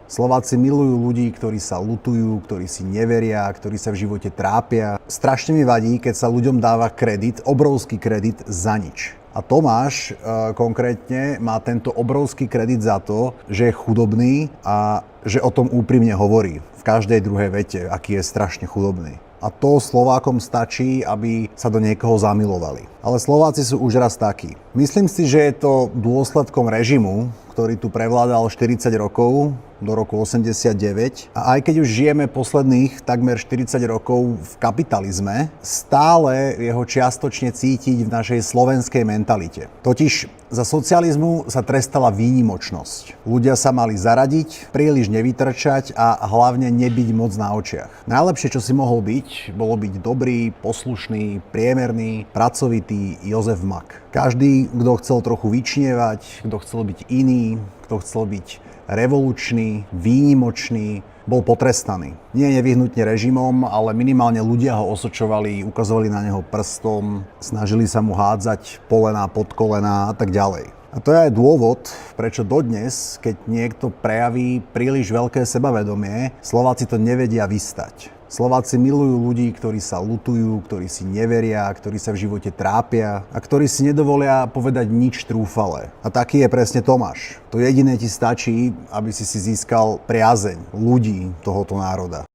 Slováci milujú ľudí, ktorí sa lutujú, ktorí si neveria, ktorí sa v živote trápia. Strašne mi vadí, keď sa ľuďom dáva kredit, obrovský kredit za nič. A Tomáš konkrétne má tento obrovský kredit za to, že je chudobný a že o tom úprimne hovorí v každej druhej vete, aký je strašne chudobný. A to Slovákom stačí, aby sa do niekoho zamilovali. Ale Slováci sú už raz takí. Myslím si, že je to dôsledkom režimu, ktorý tu prevládal 40 rokov, do roku 89. A aj keď už žijeme posledných takmer 40 rokov v kapitalizme, stále je ho čiastočne cítiť v našej slovenskej mentalite. Totiž za socializmu sa trestala výnimočnosť. Ľudia sa mali zaradiť, príliš nevytrčať a hlavne nebyť moc na očiach. Najlepšie, čo si mohol byť, bolo byť dobrý, poslušný, priemerný, pracovitý Jozef Mak. Každý, kto chcel trochu vyčnievať, kto chcel byť iný, kto chcel byť revolučný, výnimočný, bol potrestaný. Nie nevyhnutne režimom, ale minimálne ľudia ho osočovali, ukazovali na neho prstom, snažili sa mu hádzať polená pod kolená a tak ďalej. A to je aj dôvod, prečo dodnes, keď niekto prejaví príliš veľké sebavedomie, Slováci to nevedia vystať. Slováci milujú ľudí, ktorí sa lutujú, ktorí si neveria, ktorí sa v živote trápia a ktorí si nedovolia povedať nič trúfale. A taký je presne Tomáš. To jediné ti stačí, aby si získal priazeň ľudí tohoto národa.